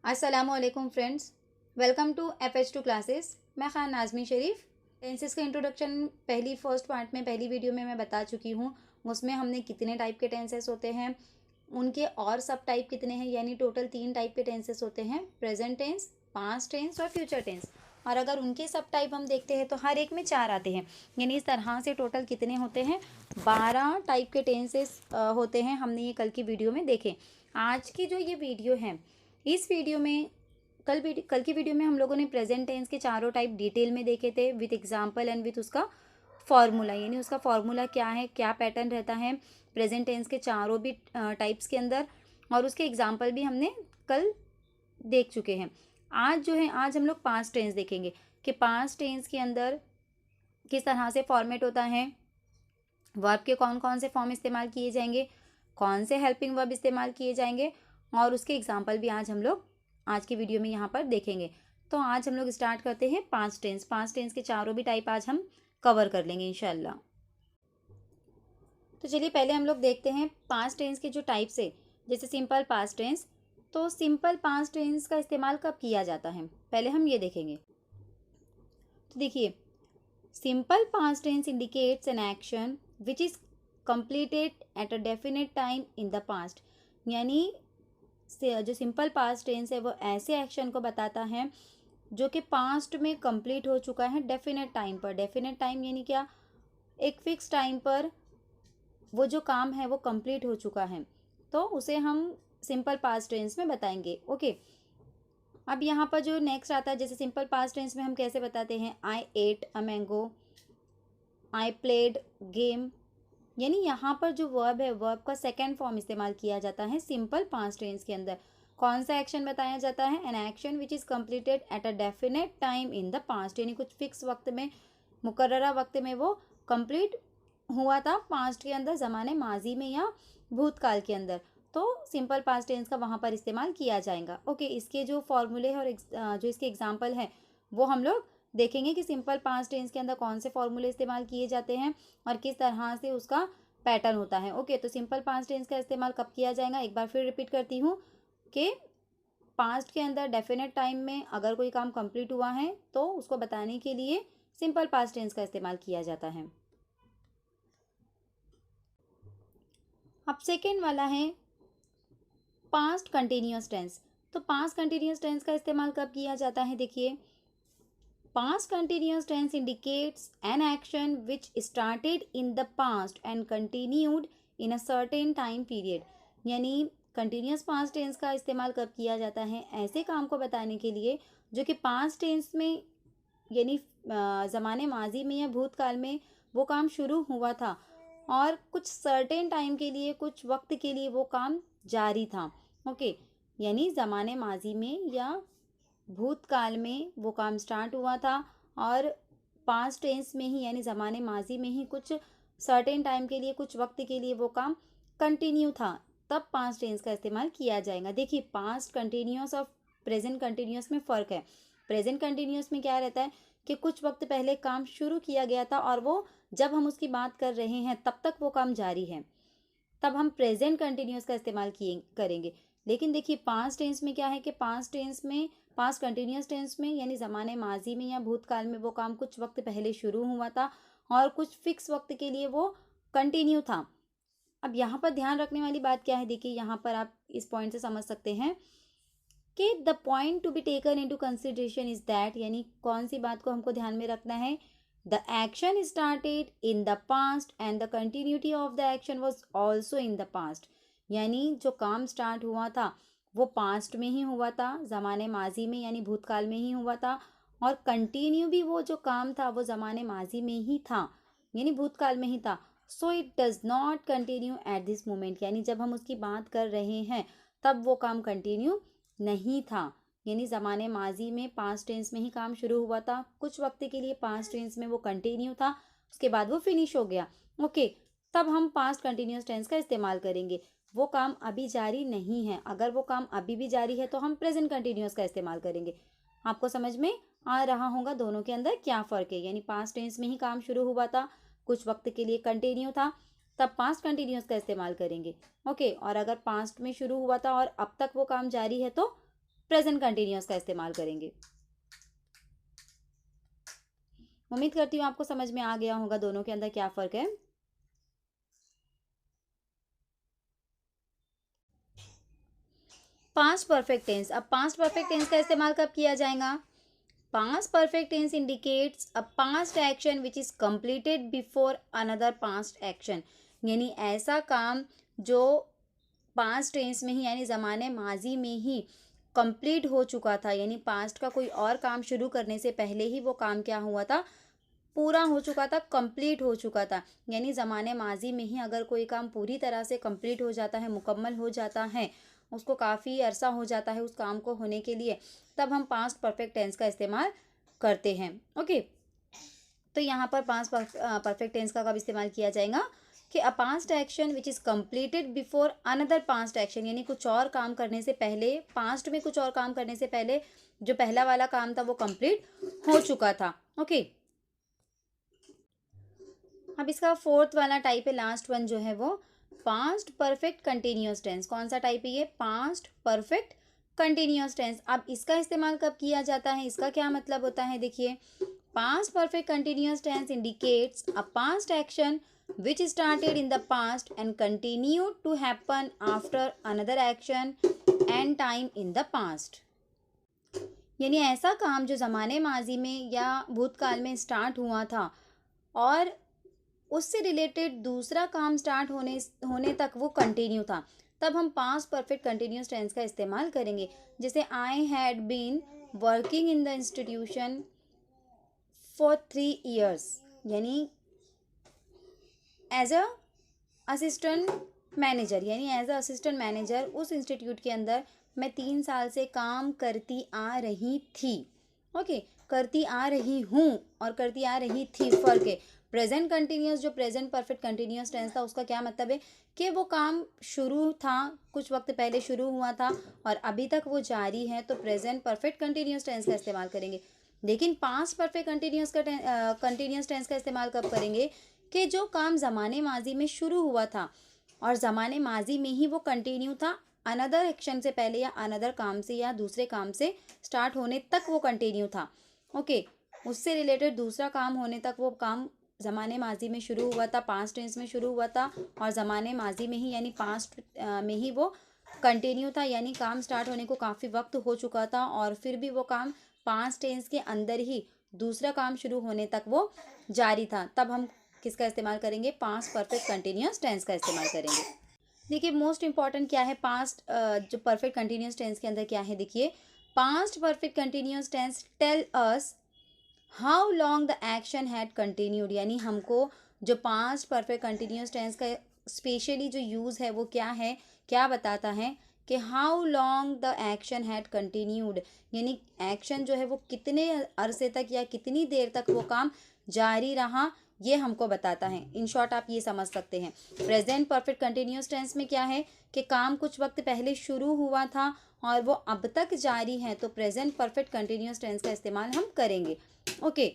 अस्सलामुअलैकुम friends, welcome to FH2 classes. मैं Khan Nazmi Sharif. Tenses का इंट्रोडक्शन फर्स्ट पार्ट में पहली वीडियो में मैं बता चुकी हूँ। उसमें हमने कितने टाइप के टेंसेस होते हैं, उनके और सब टाइप कितने हैं, यानी टोटल 3 टाइप के टेंसेस होते हैं, प्रेजेंट टेंस, पास्ट टेंस और फ्यूचर टेंस। और अगर उनके सब टाइप हम देखते हैं तो हर एक में 4 आते हैं, यानी इस तरह से टोटल कितने होते हैं, 12 टाइप के टेंसेस होते हैं। हमने ये कल की वीडियो में देखे। आज की जो ये वीडियो है, इस वीडियो में कल की वीडियो में हम लोगों ने प्रेजेंट टेंस के चारों टाइप डिटेल में देखे थे, विथ एग्जांपल एंड विथ उसका फॉर्मूला, यानी उसका फॉर्मूला क्या है, क्या पैटर्न रहता है प्रेजेंट टेंस के चारों भी टाइप्स के अंदर, और उसके एग्जांपल भी हमने कल देख चुके हैं। आज जो है, आज हम लोग पास्ट टेंस देखेंगे कि पास्ट टेंस के अंदर किस तरह से फॉर्मेट होता है, वर्ब के कौन कौन से फॉर्म इस्तेमाल किए जाएंगे, कौन से हेल्पिंग वर्ब इस्तेमाल किए जाएंगे, और उसके एग्जाम्पल भी आज हम लोग आज की वीडियो में यहाँ पर देखेंगे। तो आज हम लोग स्टार्ट करते हैं पास्ट टेंस। पास्ट टेंस के चारों भी टाइप आज हम कवर कर लेंगे इंशाल्लाह। तो चलिए पहले हम लोग देखते हैं पास्ट टेंस के जो टाइप्स है। जैसे सिंपल पास्ट टेंस, तो सिंपल पास्ट टेंस का इस्तेमाल कब किया जाता है, पहले हम ये देखेंगे। तो देखिए, simple past tense indicates an action which is completed at a definite time in the past. यानी जो सिंपल पास्ट टेंस है वो ऐसे एक्शन को बताता है जो कि पास्ट में कंप्लीट हो चुका है डेफिनेट टाइम पर। डेफिनेट टाइम यानी क्या, एक फिक्स टाइम पर वो जो काम है वो कंप्लीट हो चुका है, तो उसे हम सिंपल पास्ट टेंस में बताएंगे। ओके, अब यहाँ पर जो नेक्स्ट आता है, जैसे सिंपल पास्ट टेंस में हम कैसे बताते हैं, I ate a mango, I played game. यानी यहाँ पर जो वर्ब है, वर्ब का सेकेंड फॉर्म इस्तेमाल किया जाता है सिंपल पास्ट टेंस के अंदर। कौन सा एक्शन बताया जाता है, N action which is completed eight a definite time in the past, यानी कुछ फिक्स वक्त में, मुकर्ररा वक्त में वो कंप्लीट हुआ था पास्ट के अंदर, ज़माने माजी में या भूतकाल के अंदर। तो सिंपल पास्ट टेंस का वहाँ पर इस्तेमाल किया जाएगा। ओके, इसके जो फॉर्मूले और जो इसके एग्जाम्पल हैं वो हम लोग देखेंगे कि सिंपल पास्ट टेंस के अंदर कौन से फॉर्मूले इस्तेमाल किए जाते हैं और किस तरह से उसका पैटर्न होता है। ओके, तो सिंपल पास्ट टेंस का इस्तेमाल कब किया जाएगा, एक बार फिर रिपीट करती हूँ कि पास्ट के अंदर डेफिनेट टाइम में अगर कोई काम कंप्लीट हुआ है तो उसको बताने के लिए सिंपल पास्ट टेंस का इस्तेमाल किया जाता है। अब सेकेंड वाला है पास्ट कंटिन्यूस टेंस। तो पास्ट कंटिन्यूस टेंस का इस्तेमाल कब किया जाता है, देखिए, past continuous tense indicates an action which started in the past and continued in a certain time period। यानी कंटिन्यूस पास्ट टेंस का इस्तेमाल कब किया जाता है, ऐसे काम को बताने के लिए जो कि पास्ट टेंस में, यानी ज़माने माजी में या भूतकाल में वो काम शुरू हुआ था और कुछ सर्टेन टाइम के लिए, कुछ वक्त के लिए वो काम जारी था। ओके, यानी ज़माने माजी में या भूतकाल में वो काम स्टार्ट हुआ था और पास्ट टेंस में ही, यानी ज़माने माजी में ही कुछ सर्टेन टाइम के लिए, कुछ वक्त के लिए वो काम कंटिन्यू था, तब पास्ट टेंस का इस्तेमाल किया जाएगा। देखिए, पास्ट कंटिन्यूस और प्रेजेंट कंटिन्यूस में फ़र्क है। प्रेजेंट कंटिन्यूस में क्या रहता है कि कुछ वक्त पहले काम शुरू किया गया था और वो, जब हम उसकी बात कर रहे हैं तब तक वो काम जारी है, तब हम प्रेजेंट कंटिन्यूस का इस्तेमाल किए करेंगे। लेकिन देखिए, पास्ट टेंस में क्या है कि पास्ट टेंस में, पास्ट कंटिन्यूस टेंस में, यानी ज़माने माजी में या भूतकाल में वो काम कुछ वक्त पहले शुरू हुआ था और कुछ फिक्स वक्त के लिए वो कंटिन्यू था। अब यहाँ पर ध्यान रखने वाली बात क्या है, देखिए यहाँ पर आप इस पॉइंट से समझ सकते हैं कि the point to be taken into consideration is that, यानी कौन सी बात को हमको ध्यान में रखना है, the action started in the past and the continuity of the action was also in the past. यानी जो काम स्टार्ट हुआ था वो पास्ट में ही हुआ था, ज़माने माजी में यानी भूतकाल में ही हुआ था, और कंटिन्यू भी वो जो काम था वो ज़माने माजी में ही था, यानी भूतकाल में ही था। So it does not continue at this moment, यानी जब हम उसकी बात कर रहे हैं तब वो काम कंटिन्यू नहीं था। यानी ज़माने माजी में पास्ट टेंस में ही काम शुरू हुआ था, कुछ वक्त के लिए पास्ट टेंस में वो कंटिन्यू था, उसके बाद वो फिनिश हो गया। ओके, तब हम पास्ट कंटिन्यूस टेंस का इस्तेमाल करेंगे। वो काम अभी जारी नहीं है, अगर वो काम अभी भी जारी है तो हम प्रेजेंट कंटिन्यूस का इस्तेमाल करेंगे। आपको समझ में आ रहा होगा दोनों के अंदर क्या फ़र्क है। यानी पास्ट टेंस में ही काम शुरू हुआ था, कुछ वक्त के लिए कंटिन्यू था, तब पास्ट कंटिन्यूस का इस्तेमाल करेंगे। ओके, और अगर पास्ट में शुरू हुआ था और अब तक वो काम जारी है तो प्रेजेंट कंटिन्यूअस का इस्तेमाल करेंगे। उम्मीद करती हूँ आपको समझ में आ गया होगा दोनों के अंदर क्या फ़र्क है। Past perfect tense. अब पास्ट परफेक्ट टेंस का इस्तेमाल कब किया जाएगा? Past perfect tense indicates a past action which is completed before another past action. यानी ऐसा काम जो पास्ट टेंस में ही यानी ज़माने माजी में ही कंप्लीट हो चुका था, यानी पास्ट का कोई और काम शुरू करने से पहले ही वो काम क्या हुआ था, पूरा हो चुका था, कंप्लीट हो चुका था। यानी ज़माने माजी में ही अगर कोई काम पूरी तरह से कंप्लीट हो जाता है, मुकम्मल हो जाता है, उसको काफ़ी अरसा हो जाता है उस काम को होने के लिए, तब हम पास्ट परफेक्ट टेंस का इस्तेमाल करते हैं। ओके, तो यहाँ पर पास्ट परफेक्ट टेंस का कब इस्तेमाल किया जाएगा कि अ past action which is completed before another past action. यानी कुछ और काम करने से पहले, पास्ट में कुछ और काम करने से पहले जो पहला वाला काम था वो कंप्लीट हो चुका था। ओके, अब इसका फोर्थ वाला टाइप है, लास्ट वन जो है वो पास्ट परफेक्ट कंटिन्यूअस टेंस। कौन सा टाइप है ये? Past perfect continuous tense. अब इसका इस्तेमाल कब किया जाता है, इसका क्या मतलब होता है? देखिए, past perfect continuous tense indicates a past action which started in the past and continued to happen after another action and time in the past। यानी ऐसा काम जो ज़माने माजी में या भूतकाल में स्टार्ट हुआ था और उससे रिलेटेड दूसरा काम स्टार्ट होने तक वो कंटिन्यू था, तब हम पास्ट परफेक्ट कंटिन्यूअस टेंस का इस्तेमाल करेंगे। जैसे I had been working in the institution for 3 years, यानी एज अ असिस्टेंट मैनेजर, यानी एज अ असिस्टेंट मैनेजर उस इंस्टीट्यूट के अंदर मैं 3 साल से काम करती आ रही थी। ओके, करती आ रही हूँ और करती आ रही थी, फ़र्क है। प्रेजेंट कंटिन्यूअस, जो प्रेजेंट परफेक्ट कंटिन्यूअस टेंस था, उसका क्या मतलब है कि वो काम शुरू था, कुछ वक्त पहले शुरू हुआ था और अभी तक वो जारी है, तो प्रेजेंट परफेक्ट कंटिन्यूअस टेंस का इस्तेमाल करेंगे। लेकिन पास्ट परफेक्ट कंटिन्यूअस टेंस का इस्तेमाल कब करेंगे कि जो काम ज़माने माजी में शुरू हुआ था और ज़माने माजी में ही वो कंटिन्यू था, अनदर एक्शन से पहले या अनदर काम से या दूसरे काम से स्टार्ट होने तक वो कंटिन्यू था। ओके, उससे रिलेटेड दूसरा काम होने तक वो काम ज़माने माजी में शुरू हुआ था, पास्ट टेंस में शुरू हुआ था और ज़माने माजी में ही यानी पास्ट में ही वो कंटिन्यू था। यानी काम स्टार्ट होने को काफ़ी वक्त हो चुका था और फिर भी वो काम पास्ट टेंस के अंदर ही दूसरा काम शुरू होने तक वो जारी था, तब हम किसका इस्तेमाल करेंगे? पास्ट परफेक्ट कंटिन्यूअस टेंस का इस्तेमाल करेंगे। देखिए, मोस्ट इंपॉर्टेंट क्या है पास्ट जो परफेक्ट कंटिन्यूअस टेंस के अंदर क्या है? देखिए, past perfect continuous tense tell us how long the action had continued. यानी हमको जो पास्ट परफेक्ट कंटिन्यूअस टेंस का स्पेशली जो यूज़ है वो क्या है, क्या बताता है कि how long the action had continued, यानी एक्शन जो है वो कितने अरसे तक या कितनी देर तक वो काम जारी रहा, ये हमको बताता है। इन शॉर्ट आप ये समझ सकते हैं। प्रेजेंट परफेक्ट कंटिन्यूअस टेंस में क्या है कि काम कुछ वक्त पहले शुरू हुआ था और वो अब तक जारी है, तो प्रेजेंट परफेक्ट कंटिन्यूअस टेंस का इस्तेमाल हम करेंगे। ओके,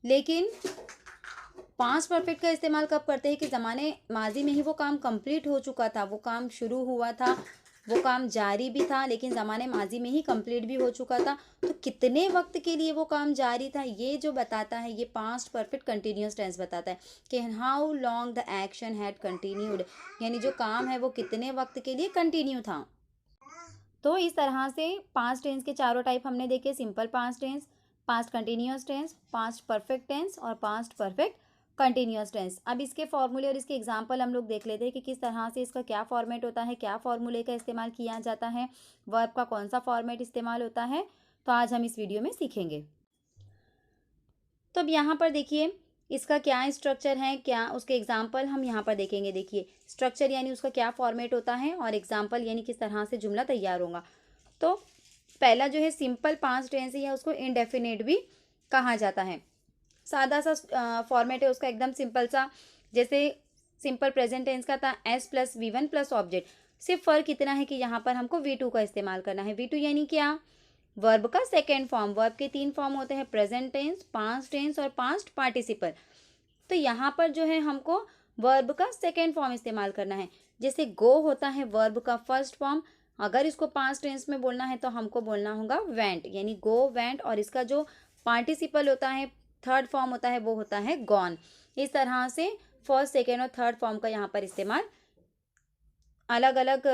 लेकिन पास्ट परफेक्ट का इस्तेमाल कब करते हैं कि ज़माने माजी में ही वो काम कंप्लीट हो चुका था, वो काम शुरू हुआ था, वो काम जारी भी था, लेकिन ज़माने माजी में ही कंप्लीट भी हो चुका था, तो कितने वक्त के लिए वो काम जारी था, ये जो बताता है, ये पास्ट परफेक्ट कंटिन्यूअस टेंस बताता है कि how long the action had continued, यानी जो काम है वो कितने वक्त के लिए कंटिन्यू था। तो इस तरह से पास्ट टेंस के चारों टाइप हमने देखे, simple past tense, past continuous tense, past perfect tense और पास्ट परफेक्ट कंटिन्यूअस टेंस। अब इसके फॉर्मूले और इसके एग्जांपल हम लोग देख लेते हैं कि किस तरह से इसका क्या फॉर्मेट होता है, क्या फॉर्मूले का इस्तेमाल किया जाता है, वर्ब का कौन सा फॉर्मेट इस्तेमाल होता है, तो आज हम इस वीडियो में सीखेंगे। तो अब यहाँ पर देखिए इसका क्या स्ट्रक्चर है, क्या उसके एग्जाम्पल हम यहाँ पर देखेंगे। देखिए, स्ट्रक्चर यानी उसका क्या फॉर्मेट होता है और एग्जाम्पल यानी किस तरह से जुमला तैयार होगा। तो पहला जो है सिंपल पास्ट टेंस है या उसको इनडेफिनेट भी कहा जाता है। सादा सा फॉर्मेट है उसका, एकदम सिंपल सा। जैसे सिंपल प्रेजेंट टेंस का था S+V1 प्लस ऑब्जेक्ट, सिर्फ फ़र्क इतना है कि यहाँ पर हमको V2 का इस्तेमाल करना है। V2 यानी क्या? वर्ब का सेकेंड फॉर्म। वर्ब के 3 फॉर्म होते हैं, प्रेजेंट टेंस, पास्ट टेंस और पास्ट पार्टिसिपल। तो यहाँ पर जो है हमको वर्ब का सेकेंड फॉर्म इस्तेमाल करना है। जैसे गो होता है वर्ब का फर्स्ट फॉर्म अगर इसको पास्ट टेंस में बोलना है तो हमको बोलना होगा वेंट, यानी गो वेंट, और इसका जो पार्टिसिपल होता है, थर्ड फॉर्म होता है, वो होता है गॉन। इस तरह से फर्स्ट, सेकेंड और थर्ड फॉर्म का यहाँ पर इस्तेमाल अलग अलग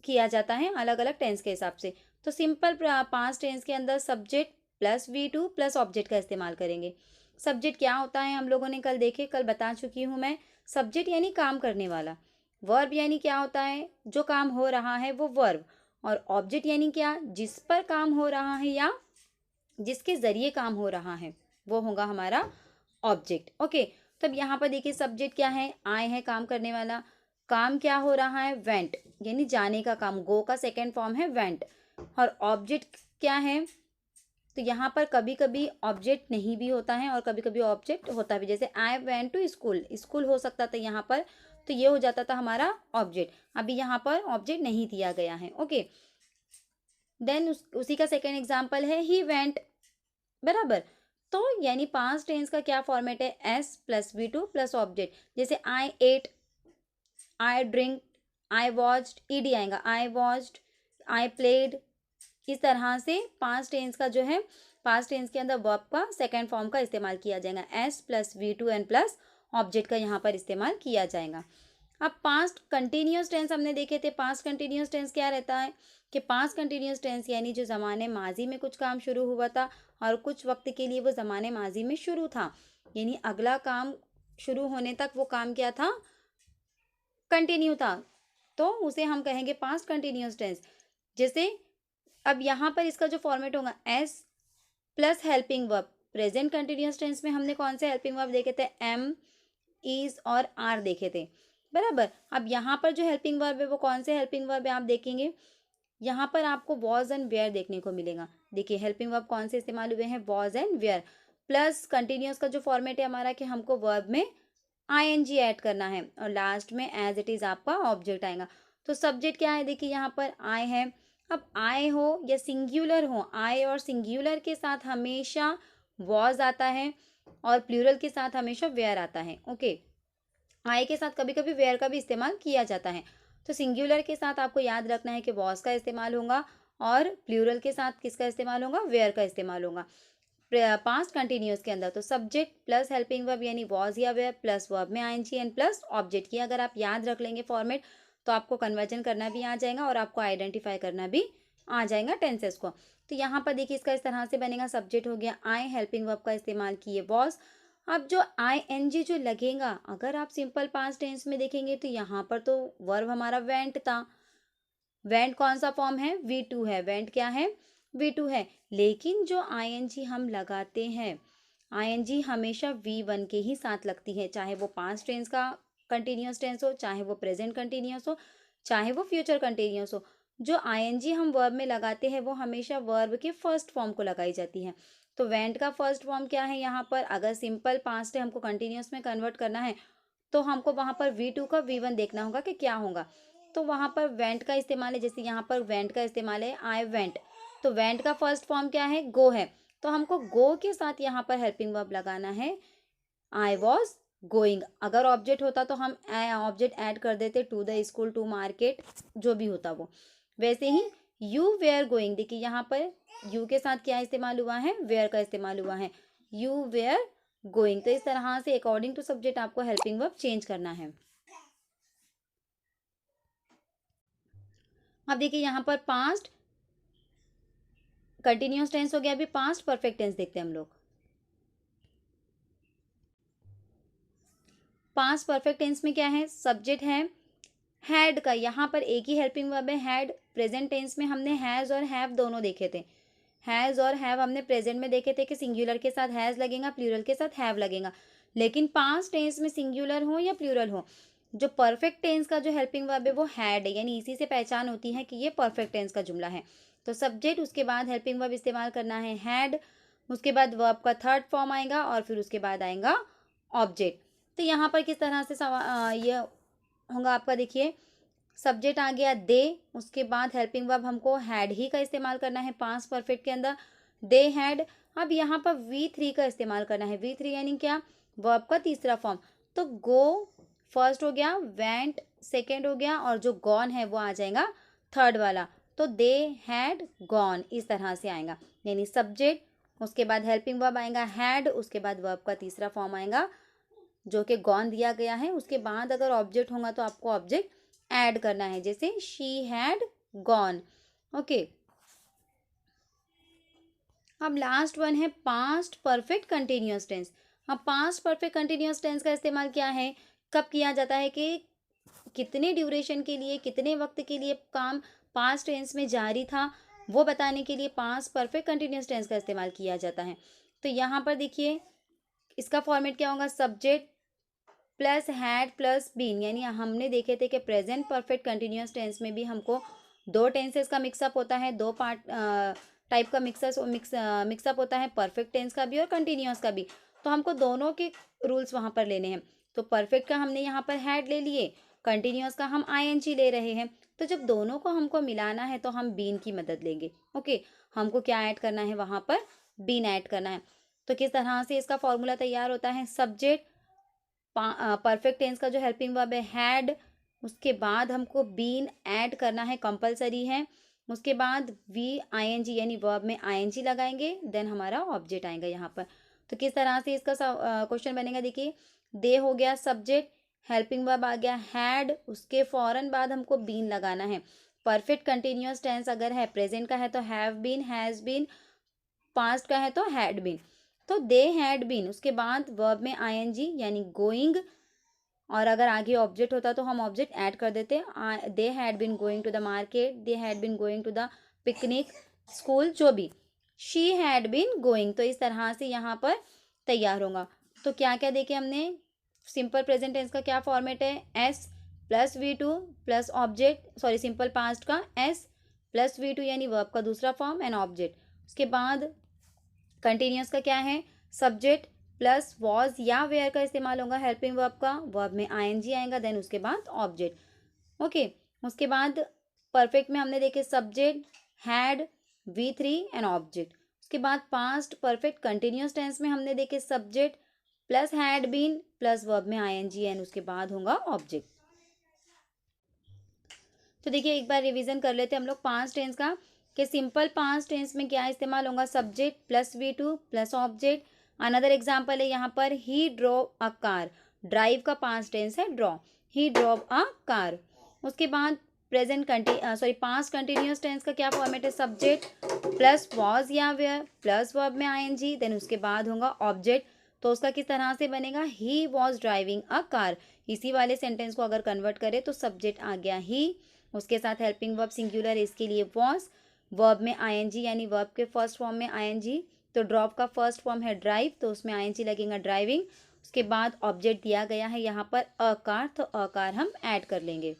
किया जाता है, अलग अलग टेंस के हिसाब से। तो सिंपल पास्ट टेंस के अंदर subject plus V2 plus object का इस्तेमाल करेंगे। सब्जेक्ट क्या होता है हम लोगों ने कल देखे, कल बता चुकी हूँ मैं। सब्जेक्ट यानी काम करने वाला। वर्ब यानी क्या होता है, जो काम हो रहा है वो वर्ब। और ऑब्जेक्ट यानी क्या, जिस पर काम हो रहा है या जिसके जरिए काम हो रहा है, वो होगा हमारा ऑब्जेक्ट। ओके, तो अब यहाँ पर देखिए सब्जेक्ट क्या है, आई है, काम करने वाला। काम क्या हो रहा है, वेंट, यानी जाने का काम। गो का सेकेंड फॉर्म है वेंट। और ऑब्जेक्ट क्या है, तो यहाँ पर कभी कभी ऑब्जेक्ट नहीं भी होता है और कभी कभी ऑब्जेक्ट होता भी। जैसे I went to school, school हो सकता था यहाँ पर, तो ये हो जाता था हमारा ऑब्जेक्ट। अभी यहाँ पर ऑब्जेक्ट नहीं दिया गया है। ओके, देन उसी का सेकेंड एग्जाम्पल है ही वेंट, बराबर। तो यानी पास्ट टेंस का क्या फॉर्मेट है, S plus V2 plus object. जैसे I ate, I drink, I watched, ED आएगा, आई वॉच्ड, आई प्लेड। इस तरह से पास्ट टेंस का जो है, पास्ट टेंस के अंदर वर्ब का सेकेंड फॉर्म का इस्तेमाल किया जाएगा। S plus V2 and plus object का यहाँ पर इस्तेमाल किया जाएगा। अब पास्ट कंटिन्यूस टेंस हमने देखे थे। पास्ट कंटिन्यूस टेंस क्या रहता है कि पास्ट कंटिन्यूस टेंस यानी जो ज़माने माजी में कुछ काम शुरू हुआ था और कुछ वक्त के लिए वो ज़माने माजी में शुरू था, यानी अगला काम शुरू होने तक वो काम क्या था, कंटिन्यू था, तो उसे हम कहेंगे पास्ट कंटिन्यूस टेंस। जैसे अब यहाँ पर इसका जो फॉर्मेट होगा S plus helping verb. Present continuous tense में हमने कौन से हेल्पिंग वर्ब देखे थे, एम, इज और आर देखे थे, बराबर। अब यहाँ पर जो हेल्पिंग वर्ब है वो कौन से हेल्पिंग वर्ब है आप देखेंगे, यहाँ पर आपको वॉज एंड वेयर देखने को मिलेगा। देखिए हेल्पिंग वर्ब कौन से इस्तेमाल हुए हैं, was and were. Plus continuous का जो फॉर्मेट है हमारा कि हमको वर्ब में ING ऐड करना है और लास्ट में एज इट इज आपका ऑब्जेक्ट आएगा। तो सब्जेक्ट क्या है, देखिए यहाँ पर आई है। अब आई हो या सिंगुलर हो, आई और सिंगुलर के साथ हमेशा वॉज आता है और प्लूरल के साथ हमेशा वेयर आता है। ओके, आई के साथ कभी कभी वेयर का भी इस्तेमाल किया जाता है। तो सिंगुलर के साथ आपको याद रखना है कि वॉज का इस्तेमाल होगा और प्लूरल के साथ किसका इस्तेमाल होगा, वेयर का इस्तेमाल होगा पास्ट कंटिन्यूस के अंदर। तो सब्जेक्ट प्लस हेल्पिंग वर्ब यानी वॉज या वेयर प्लस वर्ब में ING एंड प्लस ऑब्जेक्ट। ये अगर आप याद रख लेंगे फॉर्मेट, तो आपको कन्वर्जन करना भी आ जाएगा और आपको आइडेंटिफाई करना भी आ जाएगा टेंसेस को। तो यहाँ पर देखिए इसका इस तरह से बनेगा, सब्जेक्ट हो गया आई, हेल्पिंग वर्ब का इस्तेमाल किए वॉज। अब जो ING जो लगेगा, अगर आप सिंपल पास्ट टेंस में देखेंगे तो यहाँ पर तो वर्ब हमारा वेंट था। वेंट कौन सा फॉर्म है, V2 है। वेंट क्या है, V2 है। लेकिन जो ING हम लगाते हैं, ING हमेशा V1 के ही साथ लगती है, चाहे वो पास्ट टेंस का कंटिन्यूस टेंस हो, चाहे वो प्रेजेंट कंटिन्यूस हो, चाहे वो फ्यूचर कंटिन्यूस हो। जो ING हम वर्ब में लगाते हैं वो हमेशा वर्ब के फर्स्ट फॉर्म को लगाई जाती है। तो वेंट का फर्स्ट फॉर्म क्या है यहाँ पर, अगर सिंपल पास्ट है हमको कंटिन्यूस में कन्वर्ट करना है तो हमको वहाँ पर V2 का V1 देखना होगा कि क्या होगा। तो वहाँ पर वेंट का इस्तेमाल है, जैसे यहाँ पर वेंट का इस्तेमाल है आई वेंट। तो वेंट का फर्स्ट फॉर्म क्या है, गो है। तो हमको गो के साथ यहाँ पर हेल्पिंग वर्ब लगाना है, आई वॉज गोइंग। अगर ऑब्जेक्ट होता तो हम ऑब्जेक्ट ऐड कर देते, to the school, to market, जो भी होता वो। वैसे ही यू वेयर गोइंग, देखिए यहाँ पर यू के साथ क्या इस्तेमाल हुआ है, वेयर का इस्तेमाल हुआ है, यू वेयर गोइंग। तो इस तरह से अकॉर्डिंग टू सब्जेक्ट आपको हेल्पिंग वर्ब चेंज करना है। अब देखिए यहाँ पर पास्ट कंटिन्यूस टेंस हो गया, अभी पास्ट परफेक्ट टेंस देखते हैं हम लोग। पास्ट परफेक्ट टेंस में क्या है, सब्जेक्ट है हैड का, यहाँ पर एक ही हेल्पिंग वर्ब है हैड। प्रेजेंट टेंस में हमने हैज और हैव दोनों देखे थे। हैज और हैव हमने प्रेजेंट में देखे थे कि सिंगुलर के साथ हैज लगेगा, प्लूरल के साथ हैव लगेगा। लेकिन पास्ट टेंस में सिंगुलर हो या प्लूरल हो, जो परफेक्ट टेंस का जो हेल्पिंग वर्ब है वो हैड है, यानी इसी से पहचान होती है कि ये परफेक्ट टेंस का जुमला है। तो सब्जेक्ट, उसके बाद हेल्पिंग वर्ब इस्तेमाल करना है हैड, उसके बाद वर्ब का थर्ड फॉर्म आएगा और फिर उसके बाद आएगा ऑब्जेक्ट। तो यहाँ पर किस तरह से ये होगा आपका, देखिए सब्जेक्ट आ गया दे, उसके बाद हेल्पिंग वर्ब हमको हैड ही का इस्तेमाल करना है पास्ट परफेक्ट के अंदर, दे हैड। अब यहाँ पर V3 का इस्तेमाल करना है। V3 यानी क्या, वर्ब का तीसरा फॉर्म। तो गो फर्स्ट हो गया, वेंट सेकेंड हो गया और जो गॉन है वो आ जाएगा थर्ड वाला, तो दे हैड गॉन इस तरह से आएगा, यानी सब्जेक्ट, उसके बाद हेल्पिंग वर्ब आएगा हैड, उसके बाद वर्ब का तीसरा फॉर्म आएगा जो कि गॉन दिया गया है, उसके बाद अगर ऑब्जेक्ट होगा तो आपको ऑब्जेक्ट ऐड करना है, जैसे शी हैड गॉन। ओके, अब लास्ट वन है पास्ट परफेक्ट कंटिन्यूअस टेंस। अब पास्ट परफेक्ट कंटिन्यूअस टेंस का इस्तेमाल क्या है, कब किया जाता है कि कितने ड्यूरेशन के लिए, कितने वक्त के लिए काम पास्ट टेंस में जारी था, वो बताने के लिए पास्ट परफेक्ट कंटिन्यूअस टेंस का इस्तेमाल किया जाता है। तो यहाँ पर देखिए इसका फॉर्मेट क्या होगा, subject plus had plus been, यानी हमने देखे थे कि प्रेजेंट परफेक्ट कंटिन्यूअस टेंस में भी हमको दो टेंसेस का मिक्सअप होता है, दो पार्ट टाइप का मिक्सअप होता है, परफेक्ट टेंस का भी और कंटिन्यूअस का भी। तो हमको दोनों के रूल्स वहाँ पर लेने हैं। तो परफेक्ट का हमने यहाँ पर हैड ले लिए, कंटिन्यूअस का हम आईएनजी ले रहे हैं। तो जब दोनों को हमको मिलाना है तो हम बीन की मदद लेंगे। ओके, हमको क्या ऐड करना है, वहाँ पर बीन ऐड करना है। तो किस तरह से इसका फॉर्मूला तैयार होता है, सब्जेक्ट परफेक्ट टेंस का जो हेल्पिंग वर्ब है हैड, उसके बाद हमको बीन ऐड करना है, कंपलसरी है। उसके बाद वी आईएनजी यानी वर्ब में आईएनजी लगाएंगे, देन हमारा ऑब्जेक्ट आएगा यहाँ पर। तो किस तरह से इसका क्वेश्चन बनेगा, देखिए दे हो गया सब्जेक्ट, हेल्पिंग वर्ब आ गया हैड, उसके फौरन बाद हमको बीन लगाना है। परफेक्ट कंटिन्यूअस टेंस अगर है, प्रेजेंट का है तो have been, has been, past का है तो हैड बीन। तो दे हैड बीन, उसके बाद वर्ब में आईएनजी यानी गोइंग, और अगर आगे ऑब्जेक्ट होता तो हम ऑब्जेक्ट ऐड कर देते। They had been going to the market, they had been going to the picnic, school, जो भी। शी हैड बीन गोइंग, तो इस तरह से यहाँ पर तैयार होगा। तो क्या क्या देखे हमने, सिंपल प्रेजेंट टेंस का क्या फॉर्मेट है, S plus V2 plus object, sorry simple past का एस प्लस V2 यानी वर्ब का दूसरा फॉर्म एंड ऑब्जेक्ट। उसके बाद कंटिन्यूअस का क्या है, सब्जेक्ट प्लस वॉज या वेयर का इस्तेमाल होगा हेल्पिंग वर्ब का, वर्ब में आईएनजी आएगा, देन उसके बाद ऑब्जेक्ट। ओके, उसके बाद परफेक्ट में हमने देखे subject had V3 and object. उसके बाद पास्ट परफेक्ट कंटिन्यूअस टेंस में हमने देखे subject plus had been plus verb में आईएनजी एंड उसके बाद होगा ऑब्जेक्ट। तो देखिए एक बार रिवीजन कर लेते हैं हम लोग पास्ट टेंस का, कि सिंपल पास्ट टेंस में क्या इस्तेमाल होगा, subject plus V2 plus object. Another example है यहाँ पर, ही ड्रॉव अ कार, ड्राइव का पास्ट टेंस है ड्रॉ, ही ड्रॉव अ कार। उसके बाद प्रेजेंट पास्ट कंटिन्यूअस टेंस का क्या फॉर्मेट है, सब्जेक्ट प्लस वॉज या वेयर प्लस वर्ब में आईएनजी, देन उसके बाद होगा ऑब्जेक्ट। तो उसका किस तरह से बनेगा, he was driving a car. इसी वाले सेंटेंस को अगर कन्वर्ट करें तो सब्जेक्ट आ गया ही, उसके साथ हेल्पिंग वर्ब सिंगुलर इसके लिए वॉज, वर्ब में आईएनजी यानी वर्ब के फर्स्ट फॉर्म में आईएनजी। तो ड्रॉप का फर्स्ट फॉर्म है ड्राइव, तो उसमें आईएनजी लगेगा ड्राइविंग। उसके बाद ऑब्जेक्ट दिया गया है यहाँ पर अ कार, तो अ कार हम ऐड कर लेंगे।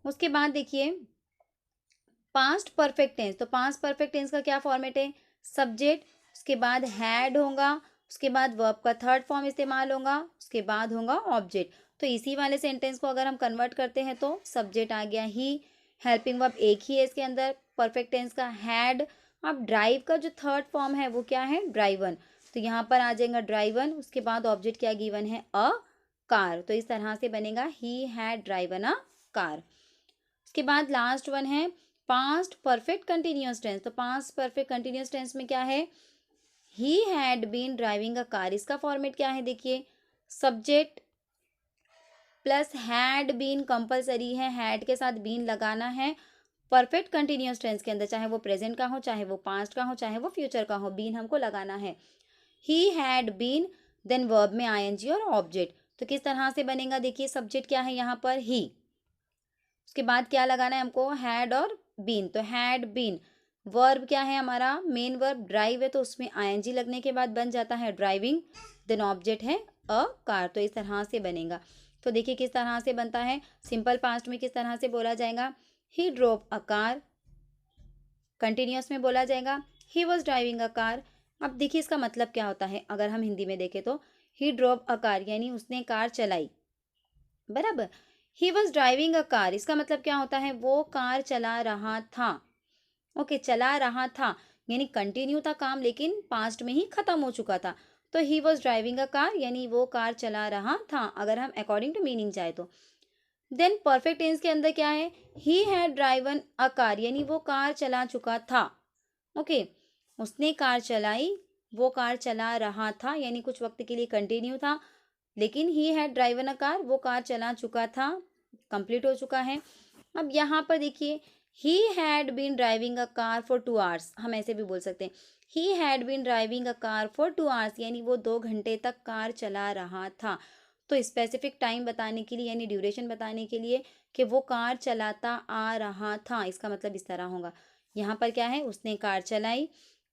उसके बाद देखिए पास्ट परफेक्ट टेंस, तो पास्ट परफेक्ट टेंस का क्या फॉर्मेट है, सब्जेक्ट, उसके बाद हैड होगा, उसके बाद वर्ब का थर्ड फॉर्म इस्तेमाल होगा, उसके बाद होगा ऑब्जेक्ट। तो इसी वाले सेंटेंस को अगर हम कन्वर्ट करते हैं तो सब्जेक्ट आ गया ही, हेल्पिंग वर्ब एक ही है इसके अंदर परफेक्ट टेंस का हैड। अब ड्राइव का जो थर्ड फॉर्म है वो क्या है, ड्राइवन, तो यहाँ पर आ जाएगा ड्राइवन, उसके बाद ऑब्जेक्ट क्या गिवन है, अ कार। तो इस तरह से बनेगा he had driven a car. उसके बाद लास्ट वन है पास्ट परफेक्ट कंटिन्यूअस टेंस। तो पास्ट परफेक्ट कंटिन्यूअस टेंस में क्या है, he had been driving a car. इसका फॉर्मेट क्या है, देखिए subject plus had been compulsory है, हैड के साथ बीन लगाना है परफेक्ट कंटिन्यूअस टेंस के अंदर, चाहे वो प्रेजेंट का हो, चाहे वो पास्ट का हो, चाहे वो फ्यूचर का हो, बीन हमको लगाना है। He had been, then verb में आईएनजी और ऑब्जेक्ट। तो किस तरह से बनेगा, देखिए सब्जेक्ट क्या है यहाँ पर ही, उसके बाद क्या लगाना है हमको, हैड और बीन, तो हैड बीन। वर्ब क्या है हमारा, मेन वर्ब ड्राइव है, तो उसमें आईएनजी लगने के बाद बन जाता है ड्राइविंग, देन ऑब्जेक्ट है अ कार। तो इस तरह से बनेगा। तो देखिए किस तरह से बनता है, सिंपल पास्ट में किस तरह से बोला जाएगा, ही ड्रोव अ कार, कंटिन्यूअस में बोला जाएगा he was driving a car. अब देखिए इसका मतलब क्या होता है, अगर हम हिंदी में देखें तो ही ड्रोव अ कार यानी उसने कार चलाई, बराबर। He was driving a car, इसका मतलब क्या होता है, वो कार चला रहा था। ओके, चला रहा था यानी कंटिन्यू था काम, लेकिन पास्ट में ही खत्म हो चुका था। तो he was driving a car यानी वो कार चला रहा था, अगर हम अकॉर्डिंग टू मीनिंग जाए तो। देन परफेक्ट टेंस के अंदर क्या है, he had driven a car, यानी वो कार चला चुका था। ओके, उसने कार चलाई, वो कार चला रहा था, यानी कुछ वक्त के लिए कंटिन्यू था, लेकिन ही हैड ड्राइवन अ कार, वो कार चला चुका था, कंप्लीट हो चुका है। अब यहाँ पर देखिए, he had been driving a car for 2 hours, हम ऐसे भी बोल सकते हैं, he had been driving a car for 2 hours, यानी वो 2 घंटे तक कार चला रहा था। तो स्पेसिफिक टाइम बताने के लिए, यानी ड्यूरेशन बताने के लिए कि वो कार चलाता आ रहा था, इसका मतलब इस तरह होगा। यहाँ पर क्या है, उसने कार चलाई,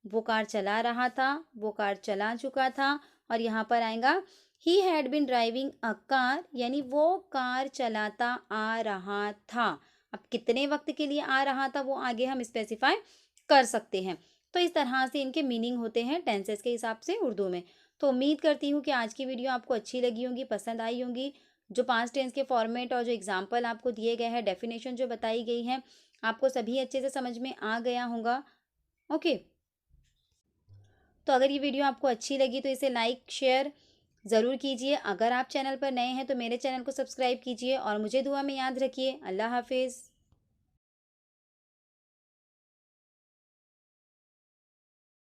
वो कार चला रहा था, वो कार चला चुका था, और यहाँ पर आएगा he had been driving a car, यानी वो कार चलाता आ रहा था। अब कितने वक्त के लिए आ रहा था वो आगे हम स्पेसिफाई कर सकते हैं। तो इस तरह से इनके मीनिंग होते हैं टेंसेस के हिसाब से उर्दू में। तो उम्मीद करती हूँ कि आज की वीडियो आपको अच्छी लगी होगी, पसंद आई होगी। जो पास्ट टेंस के फॉर्मेट और जो एग्जाम्पल आपको दिए गए हैं, डेफिनेशन जो बताई गई है, आपको सभी अच्छे से समझ में आ गया होगा। ओके, तो अगर ये वीडियो आपको अच्छी लगी तो इसे लाइक शेयर ज़रूर कीजिए। अगर आप चैनल पर नए हैं तो मेरे चैनल को सब्सक्राइब कीजिए और मुझे दुआ में याद रखिए। अल्लाह हाफिज़।